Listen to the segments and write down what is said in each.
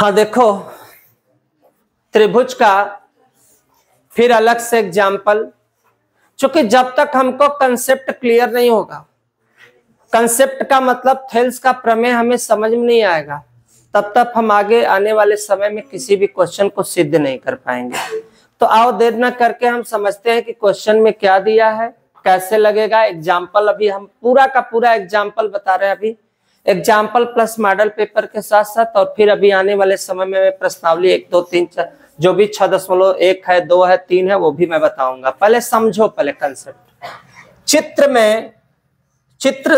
हाँ देखो, त्रिभुज का फिर अलग से एग्जाम्पल, क्योंकि जब तक हमको कंसेप्ट क्लियर नहीं होगा, कंसेप्ट का मतलब थेल्स का प्रमेय हमें समझ में नहीं आएगा, तब तक हम आगे आने वाले समय में किसी भी क्वेश्चन को सिद्ध नहीं कर पाएंगे। तो आओ देर न करके हम समझते हैं कि क्वेश्चन में क्या दिया है, कैसे लगेगा। एग्जाम्पल अभी हम पूरा का पूरा एग्जाम्पल बता रहे हैं, अभी एग्जाम्पल प्लस मॉडल पेपर के साथ साथ, और फिर अभी आने वाले समय में मैं प्रश्नावली 1 2 3 4 जो भी 6.1 है, 2 है, 3 है, वो भी मैं बताऊंगा। पहले समझो, पहले कंसेप्ट। चित्र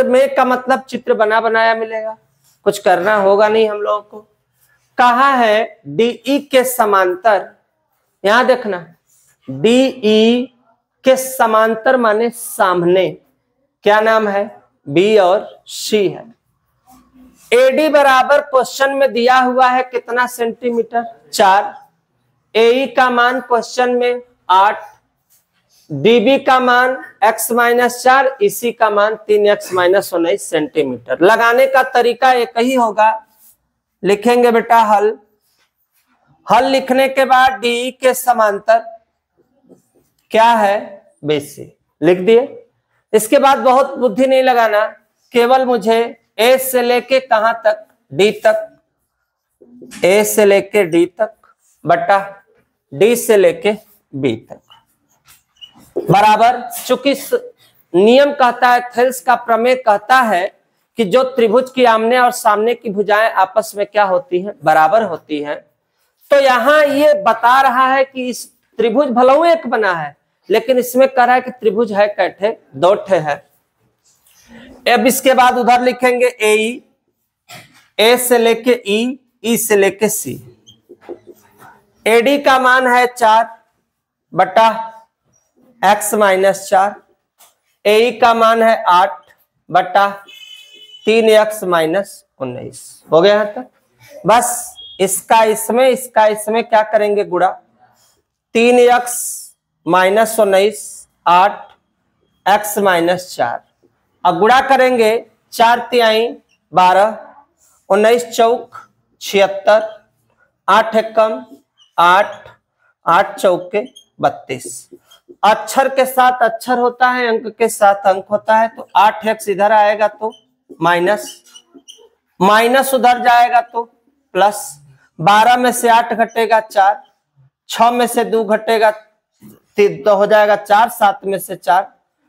में का मतलब चित्र बना बनाया मिलेगा, कुछ करना होगा नहीं हम लोगों को। कहा है डीई के समांतर, यहां देखना, डीई के समांतर माने सामने, क्या नाम है, बी और सी है। एडी बराबर क्वेश्चन में दिया हुआ है कितना सेंटीमीटर, 4। एई का मान क्वेश्चन में 8, डीबी का मान x-4, इसी का मान 3x-19 सेंटीमीटर। लगाने का तरीका एक ही होगा, लिखेंगे बेटा हल। हल लिखने के बाद डी के समांतर क्या है, बीसी, लिख दिए। इसके बाद बहुत बुद्धि नहीं लगाना, केवल मुझे ए से लेके कहां तक, डी तक, ए से लेके डी तक बटा डी से लेके बी तक बराबर। चूंकि नियम कहता है, थेल्स का प्रमेय कहता है कि जो त्रिभुज की आमने और सामने की भुजाएं आपस में क्या होती हैं, बराबर होती हैं। तो यहां ये बता रहा है कि इस त्रिभुज भले एक बना है, लेकिन इसमें कह रहा है कि त्रिभुज है कैठे, 2 ठे है। अब इसके बाद उधर लिखेंगे ए, ए से लेके ई, ई से लेके सी। एडी का मान है 4 बटा x-4, ए का मान है 8 बटा 3x-19। हो गया यहां तक। बस इसका इसमें क्या करेंगे, गुणा। 3x-19 8 x-4, अब गुणा करेंगे 4 तिहाई 12, 19 चौक 76, 8 एकम 8, 8 चौके 32। अक्षर के साथ अक्षर होता है, अंक के साथ अंक होता है, तो 8x इधर आएगा तो माइनस, माइनस उधर जाएगा तो प्लस। 12 में से 8 घटेगा 4, 6 में से 2 घटेगा तो हो जाएगा 4, 7 में से 4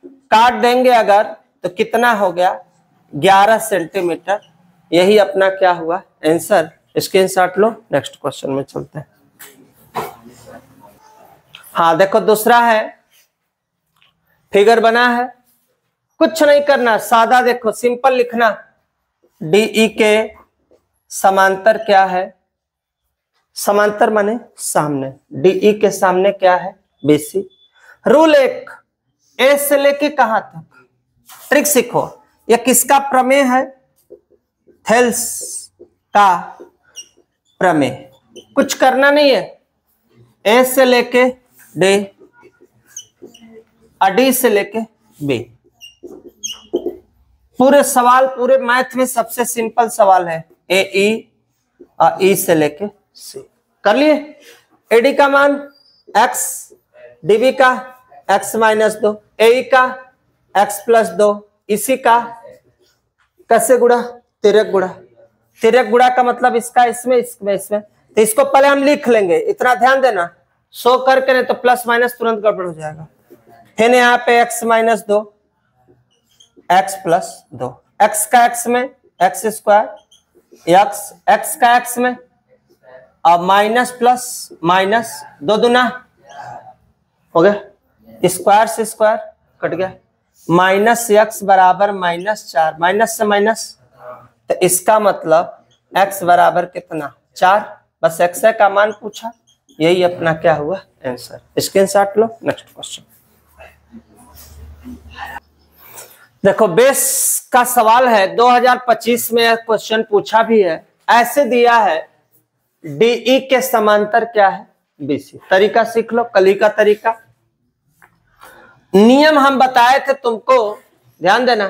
काट देंगे अगर, तो कितना हो गया, 11 सेंटीमीटर। यही अपना क्या हुआ, आंसर। स्क्रीनशॉट लो, नेक्स्ट क्वेश्चन में चलते हैं। हाँ देखो, दूसरा है, फिगर बना है, कुछ नहीं करना, सादा देखो, सिंपल लिखना। डीई के समांतर क्या है, समांतर माने सामने, डीई के सामने क्या है, बीसी। रूल 1, ए से लेके कहां तक, ट्रिक सीखो। यह किसका प्रमेय है, थेल्स का प्रमेय। कुछ करना नहीं है, ए से लेके डी, डी से लेके बी। पूरे सवाल, पूरे मैथ में सबसे सिंपल सवाल है, ए ई और ई से लेके सी। कर लिए। एडी का मान x, डीबी का x-2, ए का x+2, इसी का कैसे गुणा, तिर्यक गुणा। तिर्यक गुणा का मतलब इसका इसमें, इसमें इसमें, तो इसको पहले हम लिख लेंगे, इतना ध्यान देना। सो करके नहीं तो प्लस माइनस तुरंत गड़बड़ हो जाएगा। फिर यहाँ पे x-2, x+2, x का x में x², x का x में, अब माइनस प्लस माइनस, 2 दूना हो गया, स्क्वायर से स्क्वायर कट गया, -x बराबर -4, माइनस से माइनस, तो इसका मतलब x बराबर कितना, 4। बस x का मान पूछा, यही अपना क्या हुआ, आंसर। स्क्रीनशॉट लो, नेक्स्ट क्वेश्चन। देखो, बेस का सवाल है, 2025 में क्वेश्चन पूछा भी है। ऐसे दिया है, डीई के समांतर क्या है, बीसी। तरीका सीख लो, कली का तरीका। नियम हम बताए थे तुमको, ध्यान देना।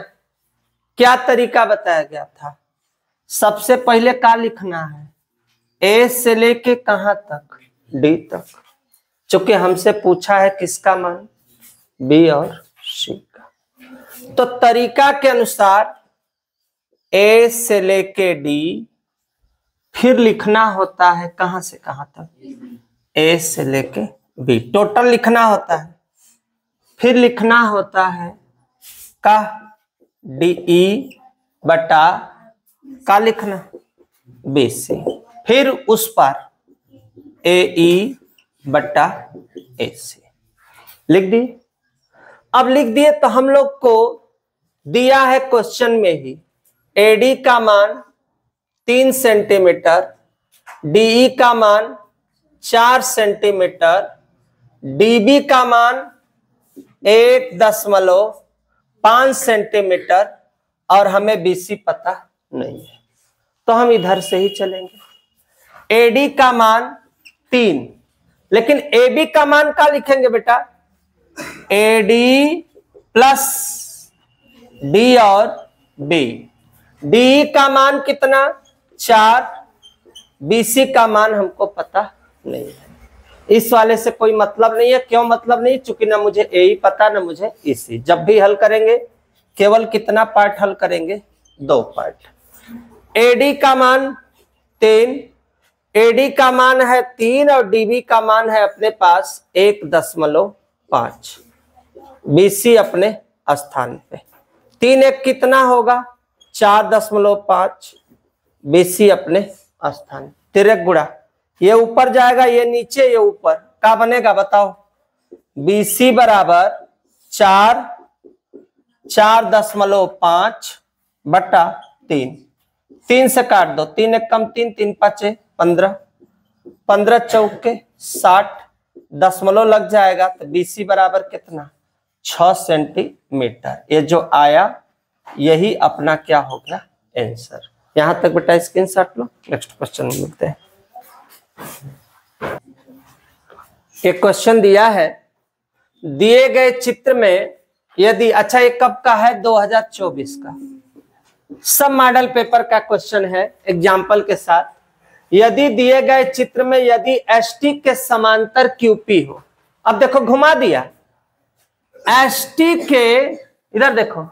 क्या तरीका बताया गया था, सबसे पहले क्या लिखना है, ए से लेके कहां तक, डी तक। चूंकि हमसे पूछा है किसका मान, बी और सी का, तो तरीका के अनुसार ए से लेके डी, फिर लिखना होता है कहां से कहां तक, ए से लेके बी, टोटल लिखना होता है। फिर लिखना होता है का डीई बटा का लिखना बी सी, फिर उस पर ए ई बटा ए सी लिख दिए। अब लिख दिए तो हम लोग को दिया है क्वेश्चन में ही एडी का मान 3 सेंटीमीटर, डीई का मान 4 सेंटीमीटर, डीबी का मान 1.5 सेंटीमीटर और हमें बीसी पता नहीं है, तो हम इधर से ही चलेंगे। एडी का मान 3, लेकिन एबी का मान क्या लिखेंगे बेटा, एडी प्लस डी और बी। डी का मान कितना 4, बीसी का मान हमको पता नहीं है। इस वाले से कोई मतलब नहीं है। क्यों मतलब नहीं, चूंकि ना मुझे ए ही पता ना मुझे इसी। जब भी हल करेंगे केवल कितना पार्ट हल करेंगे, 2 पार्ट। एडी का मान 3, एडी का मान है 3 और डीबी का मान है अपने पास 1.5, बीसी अपने स्थान पे। 3 1 कितना होगा 4.5, बीसी अपने स्थान। तिरक गुणा, ये ऊपर जाएगा ये नीचे, ये ऊपर, क्या बनेगा बताओ, बीसी बराबर 4.5 बटा 3। 3 से काट दो, 3 1 कम 3, 3 5 15, 15 चौके 60, दशमलव लग जाएगा तो बीसी बराबर कितना 6 सेंटीमीटर। ये जो आया यही अपना क्या हो गया आंसर। यहां तक बेटा स्क्रीनशॉट लो, नेक्स्ट क्वेश्चन में मिलते हैं। एक क्वेश्चन दिया है, दिए गए चित्र में यदि, अच्छा ये कब का है 2024 का, सब मॉडल पेपर का क्वेश्चन है एग्जाम्पल के साथ। यदि दिए गए चित्र में यदि एसटी के समांतर क्यूपी हो, अब देखो घुमा दिया, एसटी के इधर देखो,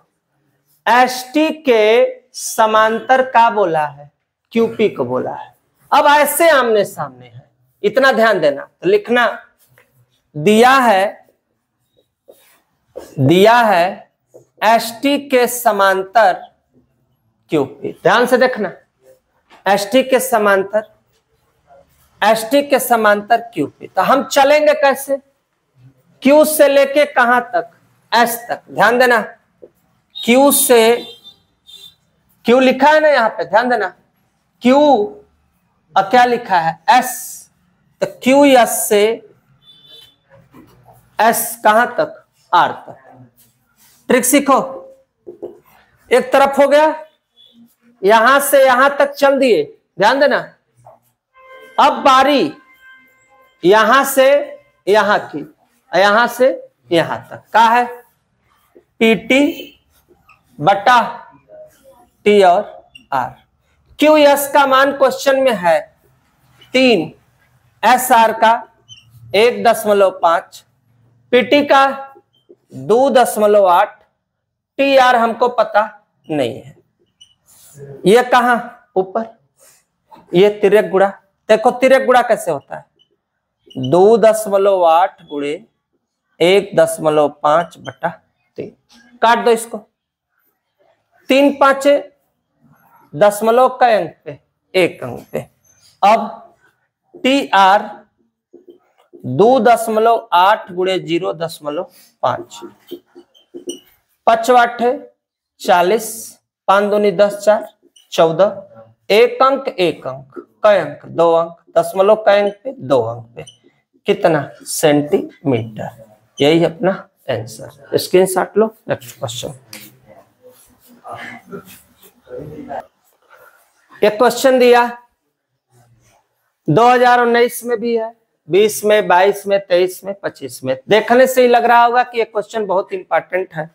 एसटी के समांतर का बोला है, क्यूपी को बोला है। अब ऐसे आमने सामने है, इतना ध्यान देना। तो लिखना दिया है एसटी के समांतर क्यूपी, ध्यान से देखना, एसटी के समांतर क्यूपी। तो हम चलेंगे कैसे, क्यू से लेके कहां तक, एस तक। ध्यान देना, क्यू से, क्यू लिखा है ना यहाँ पे, ध्यान देना, क्यू और क्या लिखा है एस, तो क्यू एस से एस कहां तक, आर तक। ट्रिक सीखो, एक तरफ हो गया, यहां से यहां तक चल दिए, ध्यान देना। अब बारी यहां से यहां की, यहां से यहां तक का है, पीटी बटा टी और आर। क्यू एस का मान क्वेश्चन में है 3, एस आर का 1.5, पीटी का 2.8, टी आर हमको पता नहीं है। ये कहां ऊपर, ये तिर्यक गुणा। देखो तिर्यक गुणा कैसे होता है, 2.8 गुणे 1.5 बटा 3। काट दो इसको, 3 5 दशमलव का अंक पे, 1 अंक पे। अब टी आर 2.8 गुणे 0.5, 5 40, 5 दूनी 10 4 14, 1 अंक 1 अंक, कई अंक 2 अंक, दशमलव का अंक पे 2 अंक पे, कितना सेंटीमीटर। यही अपना आंसर। स्क्रीनशॉट लो, नेक्स्ट क्वेश्चन। एक क्वेश्चन दिया 2019 में भी है, 20 में, 22 में, 23 में, 25 में। देखने से ही लग रहा होगा कि ये क्वेश्चन बहुत इंपॉर्टेंट है।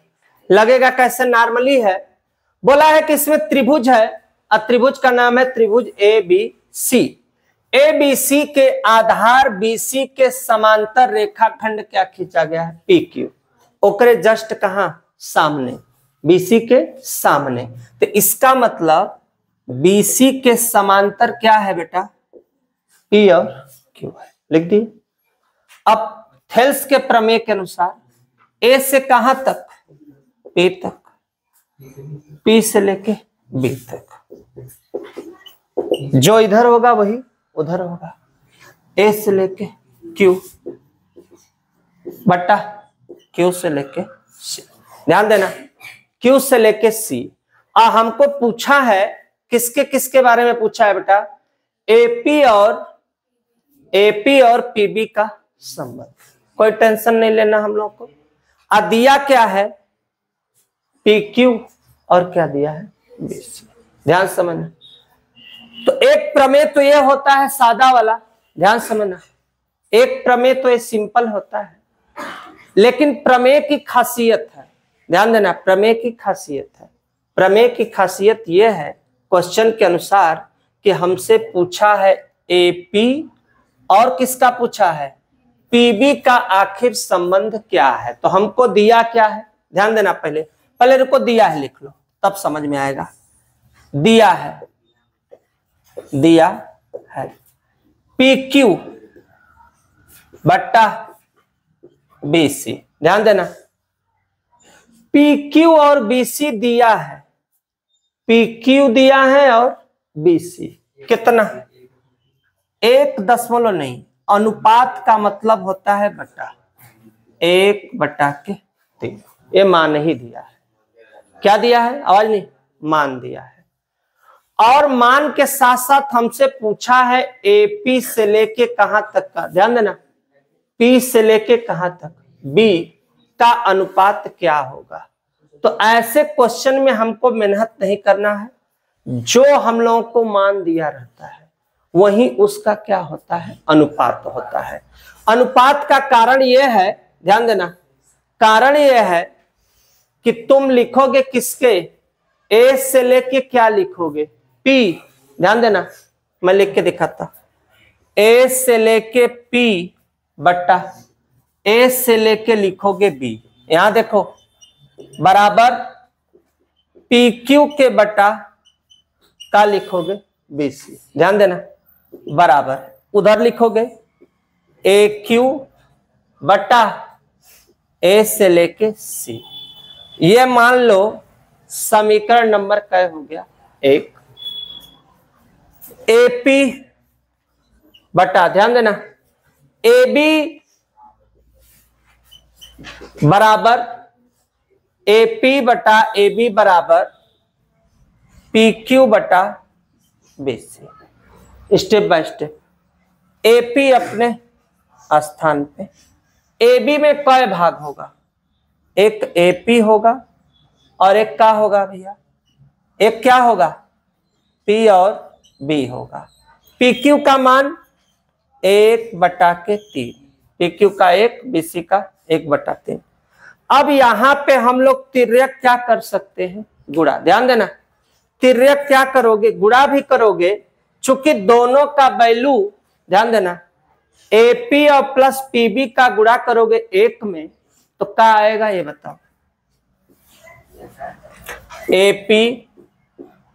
लगेगा कैसे, नॉर्मली है। बोला है कि इसमें त्रिभुज है और त्रिभुज का नाम है त्रिभुज A B C. A B C के आधार BC के समांतर रेखाखंड क्या खींचा गया है, PQ। ओकरे जस्ट कहां, सामने, BC के सामने। तो इसका मतलब BC के समांतर क्या है बेटा, P और Q है। लिख दिए। अब थेल्स के प्रमेय के अनुसार A से कहां तक, P तक, P से लेके B तक, जो इधर होगा वही उधर होगा। A से लेके Q बट्टा Q से लेके C। ध्यान देना, Q से लेके C। हमको पूछा है किसके किसके बारे में पूछा है बेटा, AP और PB का संबंध। कोई टेंशन नहीं लेना हम लोग को। दिया क्या है, PQ और क्या दिया है, BC। ध्यान समझना। तो एक प्रमेय तो ये होता है सादा वाला, ध्यान समझना। एक प्रमेय तो ये सिंपल होता है, लेकिन प्रमेय की खासियत है, ध्यान देना, प्रमेय की खासियत है। प्रमेय की खासियत यह है क्वेश्चन के अनुसार कि हमसे पूछा है AP और किसका पूछा है, PB का आखिर संबंध क्या है। तो हमको दिया क्या है, ध्यान देना, पहले रुको, दिया है लिख लो तब समझ में आएगा। दिया है PQ बट्टा BC। ध्यान देना, PQ और BC दिया है, PQ दिया है और BC कितना, 1 नहीं, अनुपात का मतलब होता है बटा, 1/3। ये मान ही दिया है। क्या दिया है, आवाज नहीं, मान दिया है। और मान के साथ साथ हमसे पूछा है AP से लेके कहां तक का, ध्यान देना, P से लेके कहां तक, B का अनुपात क्या होगा। तो ऐसे क्वेश्चन में हमको मेहनत नहीं करना है, जो हम लोगों को मान दिया रहता है वही उसका क्या होता है, अनुपात होता है। अनुपात का कारण यह है, ध्यान देना, कारण यह है कि तुम लिखोगे किसके, A से लेके क्या लिखोगे, P। ध्यान देना, मैं लिख के दिखाता, A से लेके P बट्टा A से लेके लिखोगे B। यहां देखो, बराबर PQ के बटा का लिखोगे BC। ध्यान देना, बराबर उधर लिखोगे AQ बटा A से लेके C। ये मान लो समीकरण नंबर क्या हो गया, 1। AP बटा, ध्यान देना, AB बराबर AP बटा AB बराबर PQ बटा BC। Step by step, AP अपने स्थान पे, AB में कई भाग होगा, एक AP होगा और एक क्या होगा भैया, एक क्या होगा, P और B होगा। PQ का मान 1/3, PQ का 1, BC का 1/3। अब यहां पे हम लोग तिर्यक क्या कर सकते हैं, गुणा। ध्यान देना, तिर्यक क्या करोगे, गुणा भी करोगे, चूंकि दोनों का वैल्यू, ध्यान देना, AP और प्लस PB का गुणा करोगे 1 में तो क्या आएगा ये बताओ,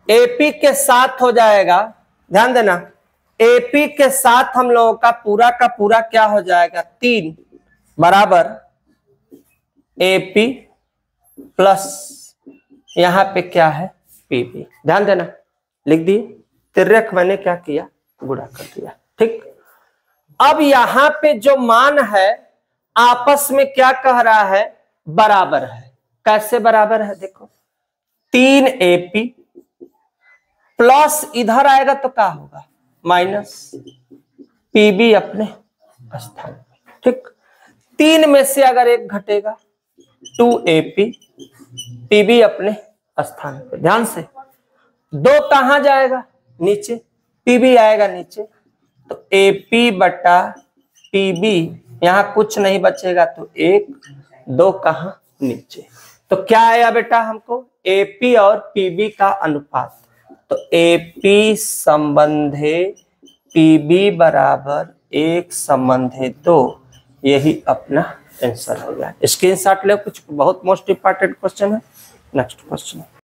AP के साथ हो जाएगा, ध्यान देना, AP के साथ हम लोगों का पूरा क्या हो जाएगा, 3 बराबर AP प्लस यहां पे क्या है, PB। ध्यान देना, लिख दिए, तिर्यक मैंने क्या किया, गुणा कर दिया, ठीक। अब यहां पे जो मान है आपस में क्या कह रहा है, बराबर है। कैसे बराबर है, देखो, 3AP प्लस इधर आएगा तो क्या होगा, माइनस PB अपने स्थान पे, ठीक। 3 में से अगर 1 घटेगा 2AP, PB अपने स्थान पे। ध्यान से, 2 कहां जाएगा, नीचे, PB आएगा नीचे, तो AP बटा PB, यहां कुछ नहीं बचेगा तो 1, 2 कहां, नीचे। तो क्या आया बेटा हमको, AP और PB का अनुपात। तो AP संबंधे PB बराबर 1 संबंधित 2, यही अपना आंसर हो गया। स्क्रीनशॉट ले, कुछ बहुत मोस्ट इंपॉर्टेंट क्वेश्चन है। Next question.